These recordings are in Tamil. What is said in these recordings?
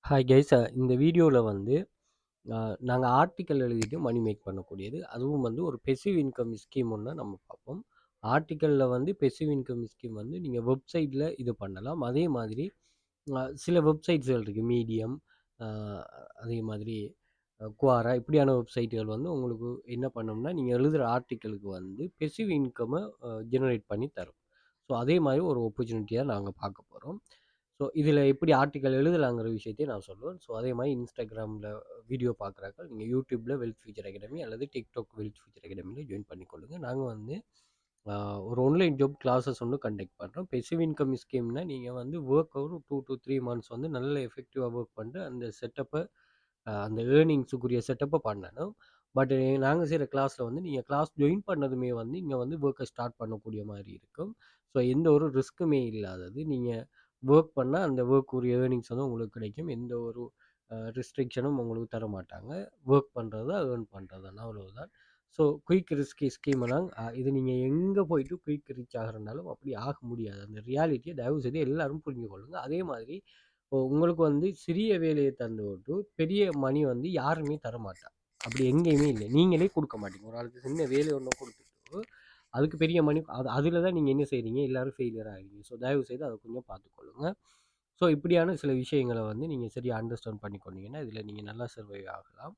Hi guys. இந்த வீடியோவில் வந்து நாங்கள் ஆர்டிக்கல் எழுதிட்டு மணி மேக் பண்ணக்கூடியது, அதுவும் வந்து ஒரு பெசிவ் இன்கம் ஸ்கீம் ஒன்று நம்ம பார்ப்போம். ஆர்டிக்கலில் வந்து பெசிவ் இன்கம் ஸ்கீம் வந்து நீங்கள் வெப்சைட்டில் இது பண்ணலாம். அதே மாதிரி சில வெப்சைட்ஸ்கள் இருக்குது, மீடியம், அதே மாதிரி குவாரா, இப்படியான வெப்சைட்டுகள் வந்து உங்களுக்கு என்ன பண்ணோம்னா நீங்கள் எழுதுகிற ஆர்டிக்கலுக்கு வந்து பெசிவ் இன்கம்மை ஜெனரேட் பண்ணி தரும். ஸோ அதே மாதிரி ஒரு ஆப்பர்ச்சுனிட்டியாக நாங்கள் பார்க்க போகிறோம். ஸோ இதில் எப்படி ஆர்டிக்கல் எழுதலாங்கிற விஷயத்தையும் நான் சொல்லுவேன். ஸோ அதே மாதிரி இன்ஸ்டாகிராமில் வீடியோ பார்க்குறாக்க நீங்கள் யூடியூப்பில் வெல்த் ஃபியூச்சர் அகாடமி அல்லது டிக்டாக் வெல்த் ஃபியூச்சர் அகாடமியில் ஜாயின் பண்ணிக்கொள்ளுங்கள். நாங்கள் வந்து ஒரு ஆன்லைன் ஜாப் கிளாஸஸ் ஒன்று கண்டக்ட் பண்ணுறோம். பெசிவ் இன்கம் ஸ்கீம்னா நீங்கள் வந்து ஒர்க் ஒரு 2 to 3 months வந்து நல்ல எஃபெக்டிவாக ஒர்க் பண்ணிட்டு அந்த செட்டப்பை அந்த ஏர்னிங்ஸுக்குரிய செட்டப்பை பண்ணணும். பட் நாங்கள் செய்கிற கிளாஸில் வந்து நீங்கள் கிளாஸ் ஜாயின் பண்ணதுமே வந்து இங்கே வந்து ஒர்க்கை ஸ்டார்ட் பண்ணக்கூடிய மாதிரி இருக்கும். ஸோ எந்த ஒரு ரிஸ்க்குமே இல்லாதது. நீங்கள் ஒர்க் பண்ணால் அந்த ஒர்க் உரிய ஏர்னிங்ஸ் வந்து உங்களுக்கு கிடைக்கும். எந்த ஒரு ரெஸ்ட்ரிக்ஷனும் உங்களுக்கு தர மாட்டாங்க. ஒர்க் பண்ணுறது தான் ஏர்ன் பண்ணுறது தான், அவ்வளவுதான். ஸோ குயிக் ரிஸ்கி ஸ்கீமெல்லாம் இது நீங்கள் எங்கே போயிட்டு குயிக் ரீச் ஆகிறனாலும் அப்படி ஆக முடியாது. அந்த ரியாலிட்டியை தயவு செய்து எல்லாரும் புரிஞ்சு கொள்ளுங்க. அதே மாதிரி உங்களுக்கு வந்து சிறிய வேலையை தந்து விட்டு பெரிய மணி வந்து யாருமே தரமாட்டாங்க. அப்படி எங்கேயுமே இல்லை. நீங்களே கொடுக்க மாட்டீங்க. ஒரு ஆளுக்கு சின்ன வேலை ஒன்று கொடுத்துட்டு அதுக்கு பெரிய மணி அதில் தான் நீங்கள் என்ன செய்கிறீங்க, எல்லாரும் ஃபெயிலியர் ஆகிறீங்க. ஸோ தயவு செய்து அதை கொஞ்சம் பார்த்துக்கொள்ளுங்க. ஸோ இப்படியான சில விஷயங்களை வந்து நீங்கள் சரியாக அண்டர்ஸ்டாண்ட் பண்ணிக்கொண்டீங்கன்னா இதில் நீங்கள் நல்லா சர்வைவ் ஆகலாம்.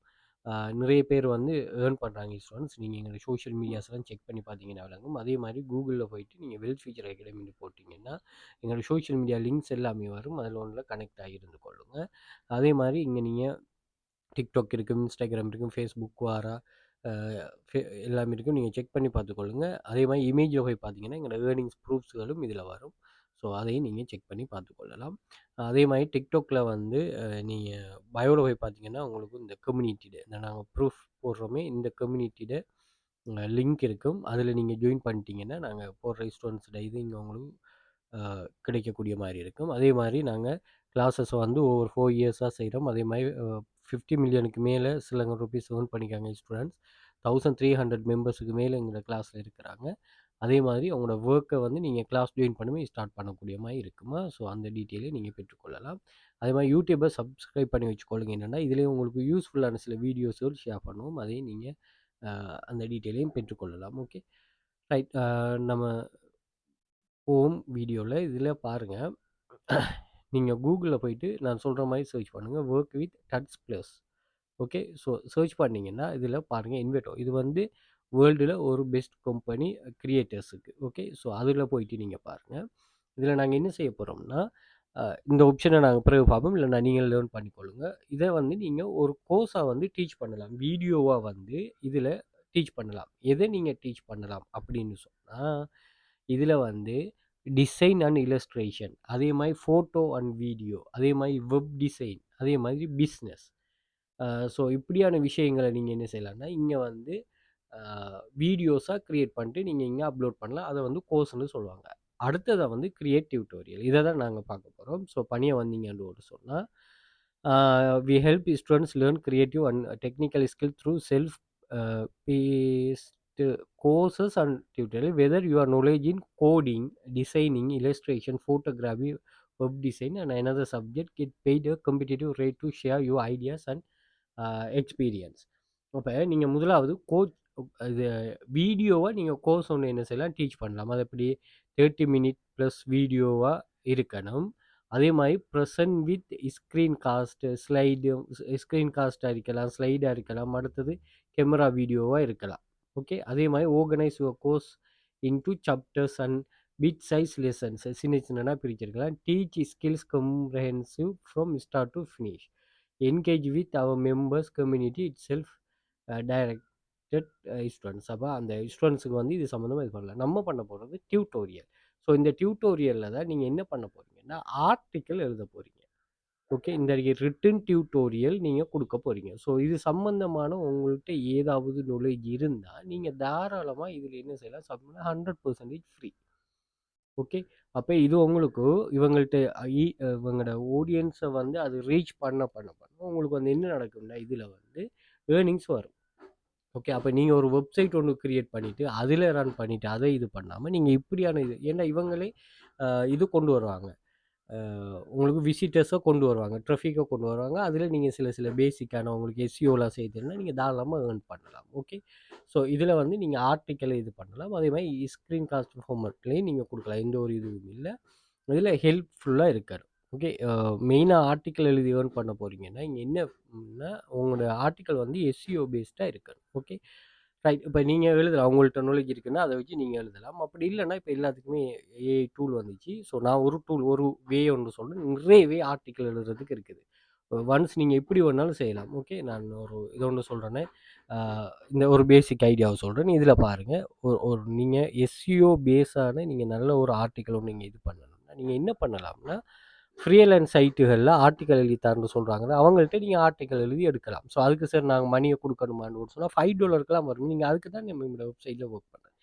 நிறைய பேர் வந்து ஏர்ன் பண்ணுறாங்க ஸ்டூடெண்ட்ஸ். நீங்கள் எங்களோட சோஷியல் மீடியாஸ்லாம் செக் பண்ணி பார்த்தீங்கன்னா விளங்கும். அதே மாதிரி கூகுளில் போயிட்டு நீங்கள் வெல்த் ஃபியூச்சர் அகாடமின்னு போட்டிங்கன்னா எங்களோட சோஷியல் மீடியா லிங்க்ஸ் எல்லாமே வரும். அதில் ஒன்றில் கனெக்ட் ஆகி இருந்து கொள்ளுங்கள். அதே மாதிரி இங்கே நீங்கள் டிக்டாக் இருக்கும், இன்ஸ்டாகிராம் இருக்கும், ஃபேஸ்புக், குவாரா எல்லாமே இருக்கும். நீங்கள் செக் பண்ணி பார்த்துக்கொள்ளுங்க. அதே மாதிரி இமேஜில் போய் பார்த்தீங்கன்னா எங்களோட ஏர்னிங்ஸ் ப்ரூஃப்ஸ்களும் இதில் வரும். ஸோ அதையும் நீங்கள் செக் பண்ணி பார்த்துக்கொள்ளலாம். அதே மாதிரி டிக்டாக்ல வந்து நீங்கள் பயோவில் போய் பார்த்தீங்கன்னா உங்களுக்கு இந்த கம்யூனிட்டியில் இந்த நாங்கள் ப்ரூஃப் போடுறோமே இந்த கம்யூனிட்டியில் லிங்க் இருக்கும். அதில் நீங்கள் ஜாயின் பண்ணிட்டீங்கன்னா நாங்கள் போடுற ஸ்டூடெண்ட்ஸோட இது இங்கே உங்களுக்கு கிடைக்கக்கூடிய மாதிரி இருக்கும். அதே மாதிரி நாங்கள் கிளாஸஸ் வந்து ஒவ்வொரு 4 இயர்ஸாக செய்கிறோம். அதே மாதிரி 50 மில்லியனுக்கு மேலே சில ருபீஸ் ஏர்ன் பண்ணிக்காங்க ஸ்டூடெண்ட்ஸ். 1300 மெம்பர்ஸுக்கு மேலே எங்களோட கிளாஸில் இருக்கிறாங்க. அதே மாதிரி அவங்களோட ஒர்க்கை வந்து நீங்கள் கிளாஸ் ஜாயின் பண்ணுமே ஸ்டார்ட் பண்ணக்கூடிய மாதிரி இருக்குமா. ஸோ அந்த டீட்டெயிலையும் நீங்கள் பெற்றுக்கொள்ளலாம். அதே மாதிரி யூடியூப்பை சப்ஸ்கிரைப் பண்ணி வச்சுக்கொள்ளுங்க. என்னென்னா இதுலேயும் உங்களுக்கு யூஸ்ஃபுல்லான சில வீடியோஸுகள் ஷேர் பண்ணுவோம். அதையும் நீங்கள் அந்த டீட்டெயிலையும் பெற்றுக்கொள்ளலாம். Okay, right. நம்ம ஹோம் வீடியோவில் இதில் பாருங்கள். நீங்கள் கூகுளில் போயிட்டு நான் சொல்கிற மாதிரி சர்ச் பண்ணுங்கள், work with Tuts plus. Okay, so search பண்ணிங்கன்னா இதில் பாருங்கள் இன்வெட்டோ. இது வந்து வேர்ல்டில் ஒரு பெஸ்ட் கம்பெனி கிரியேட்டர்ஸுக்கு. ஓகே, ஸோ அதில் போயிட்டு நீங்கள் பாருங்கள். இதில் நாங்கள் என்ன செய்ய போகிறோம்னா இந்த ஆப்ஷனை நாங்கள் பிறகு பார்ப்போம், இல்லைனா நீங்கள் லேர்ன் பண்ணிக்கொள்ளுங்க. இதை வந்து நீங்கள் ஒரு கோர்ஸாக வந்து டீச் பண்ணலாம், வீடியோவாக வந்து இதில் டீச் பண்ணலாம். எதை நீங்கள் டீச் பண்ணலாம் அப்படின்னு சொன்னால் இதில் வந்து டிசைன் அண்ட் இல்லஸ்ட்ரேஷன், அதே மாதிரி ஃபோட்டோ அண்ட் வீடியோ, அதே மாதிரி வெப் டிசைன், அதே மாதிரி பிஸ்னஸ். ஸோ இப்படியான விஷயங்களை நீங்கள் என்ன செய்யலாம்னா இங்கே வந்து வீடியோஸாக க்ரியேட் பண்ணிட்டு நீங்கள் இங்கே அப்லோட் பண்ணலாம். அதை வந்து கோர்ஸ்னு சொல்லுவாங்க. அடுத்ததை வந்து கிரியேட் டியூட்டோரியல், இதை தான் நாங்கள் பார்க்க போகிறோம். ஸோ பணியை வந்தீங்கன்னு ஒரு சொன்னால் we help students learn creative and technical skill through self paced courses and tutorial. Whether you are knowledge in coding, designing, illustration, photography, web design and another subject, get paid a competitive rate to share your ideas and experience. அப்போ நீங்கள் முதலாவது இது வீடியோவை நீங்கள் கோர்ஸ் ஒன்று என்ன செய்யலாம், டீச் பண்ணலாம். அது எப்படி 30 மினிட் ப்ளஸ் வீடியோவாக இருக்கணும். அதே மாதிரி present with screen cast, screen காஸ்ட்டாக இருக்கலாம், ஸ்லைடாக இருக்கலாம், அடுத்தது கேமரா வீடியோவாக இருக்கலாம். ஓகே, அதே மாதிரி organise your course into chapters and bite size lessons, சின்ன சின்னனா பிரிச்சிருக்கலாம். Teach skills comprehensive from start to finish. Engage with our members community it self directed students. அப்போ அந்த ஸ்டூடெண்ட்ஸுக்கு வந்து இது சம்மந்தமாக இது பண்ணலாம். நம்ம பண்ண போகிறது டியூட்டோரியல். ஸோ இந்த டியூட்டோரியலில் தான் நீங்கள் என்ன பண்ண போகிறீங்கன்னா ஆர்டிக்கல் எழுத போகிறீங்க. ஓகே, இந்த ரிட்டன் டியூட்டோரியல் நீங்கள் கொடுக்க போகிறீங்க. ஸோ இது சம்மந்தமான உங்கள்கிட்ட ஏதாவது நாலேஜ் இருந்தால் நீங்கள் தாராளமாக இதில் என்ன செய்யலாம், சப்மிட் 100% ஃப்ரீ. ஓகே, அப்போ இது உங்களுக்கு இவங்கள்ட்ட இவங்களோட ஆடியன்ஸை வந்து அது ரீச் பண்ண உங்களுக்கு வந்து என்ன நடக்கும்னா இதில் வந்து ஏர்னிங்ஸ் வரும். ஓகே, அப்போ நீங்கள் ஒரு வெப்சைட் ஒன்று க்ரியேட் பண்ணிவிட்டு அதில் ரன் பண்ணிவிட்டு அதை இது பண்ணாமல் நீங்கள் இப்படியான இது, ஏன்னா இவங்களே இது கொண்டு வருவாங்க, உங்களுக்கு விசிட்டர்ஸை கொண்டு வருவாங்க, ட்ராஃபிக்கை கொண்டு வருவாங்க. அதில் நீங்கள் சில பேசிக்கான உங்களுக்கு எஸ்இஓலாம் செய்ய தெரியும்னா நீங்கள் தாராளமாக ஏர்ன் பண்ணலாம். ஓகே. ஸோ இதில் வந்து நீங்கள் ஆர்டிக்கலை இது பண்ணலாம். அதே மாதிரி ஸ்க்ரீன் காஸ்ட் ஃபார்மட்லேயும் நீங்கள் கொடுக்கலாம். எந்த ஒரு இதுவும் இல்லை. இதில் ஹெல்ப்ஃபுல்லாக இருக்காரு. ஓகே. மெயினாக ஆர்டிக்கல் எழுதி ஏர்ன் பண்ண போகிறீங்கன்னா இங்கே என்னன்னா உங்களோட ஆர்டிக்கல் வந்து எஸ்இஓ பேஸ்டாக இருக்காது. ஓகே. ரைட். இப்போ நீங்கள் எழுதலாம், உங்கள்கிட்ட நாலேஜ் இருக்குன்னா அதை வச்சு நீங்கள் எழுதலாம். அப்படி இல்லைன்னா இப்போ எல்லாத்துக்குமே ஏஐ டூல் வந்துச்சு. ஸோ நான் ஒரு வே ஒன்று சொல்கிறேன். நிறைய வே ஆர்டிக்கல் எழுதுறதுக்கு இருக்குது. ஒன்ஸ் நீங்கள் எப்படி வேணாலும் செய்யலாம். ஓகே. நான் இது ஒன்று சொல்கிறேன்னே, இந்த ஒரு பேசிக் ஐடியாவை சொல்கிறேன். இதில் பாருங்கள், ஒரு நீங்கள் எஸ்இஓ பேஸான நீங்கள் நல்ல ஒரு ஆர்டிக்கல் ஒன்று நீங்கள் இது பண்ணணும்னா நீங்கள் என்ன பண்ணலாம்னா, ஃப்ரீலான்ஸ் சைட்டுகளில் ஆர்டிக்கல் எழுதி தரேன்னு சொல்கிறாங்கன்னா அவங்கள்ட்ட நீங்கள் ஆர்டிக்கல் எழுதி எடுக்கலாம். ஸோ அதுக்கு சார் நாங்கள் மணியை கொடுக்கணுமான்னு சொன்னால் $5 வரும். நீங்கள் அதுக்கு தான் நம்ம வெப்சைட்டில் ஒர்க் பண்ணுறோம்.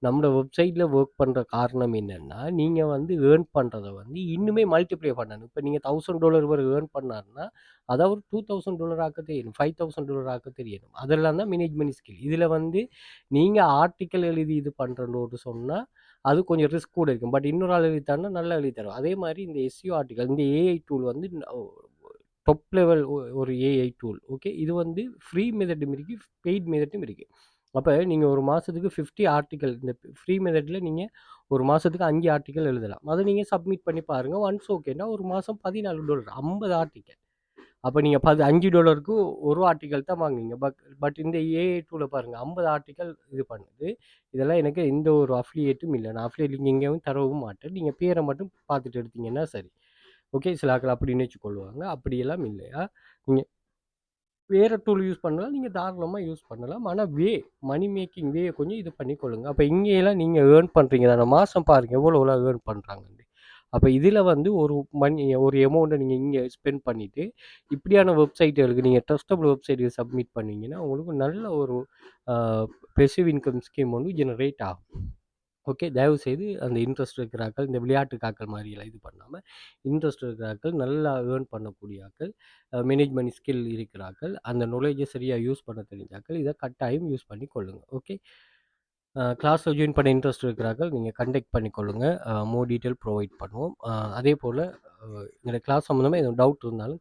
நம்ம வெப்சைட்டில் ஒர்க் பண்ணுற காரணம் என்னென்னா, நீங்கள் வந்து ஏர்ன் பண்ணுறத வந்து இன்னுமே மல்டிப்ளை பண்ணணும். இப்போ நீங்கள் $1000 வரை ஏர்ன் பண்ணாருன்னா அதை ஒரு $2000 ஆக்க தெரியணும், $5000 ஆக்க தெரியணும். அதெல்லாம் தான் மேனேஜ்மெண்ட் ஸ்கில். இதில் வந்து நீங்கள் ஆர்டிக்கல் எழுதி இது பண்ணுறோன்னு சொன்னால் அது கொஞ்சம் ரிஸ்க் கூட இருக்கும். பட் இன்னொரு ஆள் எழுதித்தாருன்னா நல்லா எழுதித்தரும். அதே மாதிரி இந்த எஸ்இஓ ஆர்டிக்கல், இந்த ஏஐ டூல் வந்து டாப் லெவல் ஒரு ஏஐ டூல். ஓகே. இது வந்து ஃப்ரீ மெத்தடும் இருக்குது, பெய்ட் மெத்தடும் இருக்குது. அப்போ நீங்கள் ஒரு மாதத்துக்கு 50 ஆர்டிக்கல், இந்த ஃப்ரீ மெத்தடில் நீங்கள் ஒரு மாதத்துக்கு 5 ஆர்டிக்கல் எழுதலாம். அதை நீங்கள் சப்மிட் பண்ணி பாருங்கள். ஒன்ஸ் ஓகேன்னா ஒரு மாதம் $14, 50 ஆர்டிக்கல். அப்போ நீங்கள் $5க்கு ஒரு ஆர்டிக்கல் தான் வாங்குவீங்க. பட் இந்த ஏஐ டூலை பாருங்கள், 50 ஆர்டிக்கல் இது பண்ணுது. இதெல்லாம் எனக்கு எந்த ஒரு அஃபிலியேட்டும் இல்லை. நான் அஃபிலியேட் லிங்க் எங்கேயும் தரவும் மாட்டேன். நீங்கள் பேரை மட்டும் பார்த்துட்டு எடுத்தீங்கன்னா சரி. ஓகே. சில ஆட்கள் அப்படி நினச்சிக்கொள்வாங்க. அப்படியெல்லாம் இல்லையா. நீங்கள் வேறு டூல் யூஸ் பண்ணலாம், நீங்கள் தாராளமாக யூஸ் பண்ணலாம். ஆனால் மணி மேக்கிங் கொஞ்சம் இது பண்ணிக்கொள்ளுங்க. அப்போ இங்கேயெல்லாம் நீங்கள் ஏர்ன் பண்ணுறீங்க தானே, மாதம் பாருங்கள் எவ்வளோலாம் ஏர்ன் பண்ணுறாங்கன்னு. அப்போ இதில் வந்து ஒரு எமௌண்ட்டை நீங்கள் இங்கே ஸ்பெண்ட் பண்ணிவிட்டு இப்படியான வெப்சைட்டுகளுக்கு நீங்கள் ட்ரஸ்டபிள் வெப்சைட்டுக்கு சப்மிட் பண்ணிங்கன்னா உங்களுக்கு நல்ல ஒரு பெசிவ் இன்கம் ஸ்கீம் வந்து ஜெனரேட் ஆகும். ஓகே. தயவுசெய்து அந்த இன்ட்ரெஸ்ட் இருக்கிறாக்கள், இந்த விளையாட்டுக்காக்கள் மாதிரியெல்லாம் இது பண்ணாமல், இன்ட்ரெஸ்ட் இருக்கிறாக்கள், நல்லா ஏர்ன் பண்ணக்கூடிய ஆக்கள், மேனேஜ்மெண்ட் ஸ்கில் இருக்கிறாக்கள், அந்த நாலேஜை சரியாக யூஸ் பண்ண தெரிஞ்சாக்கள் இதை கட்டாயம் யூஸ் பண்ணி கொள்ளுங்கள். ஓகே. கிளாஸில் ஜாயின் பண்ண இன்ட்ரெஸ்ட் இருக்கிறார்கள் நீங்கள் கண்டெக்ட் பண்ணிக்கொள்ளுங்கள். மோர் டீட்டெயில் ப்ரொவைட் பண்ணுவோம். அதே போல் எங்களோட கிளாஸ் சம்மந்தமாக எதுவும் டவுட் இருந்தாலும்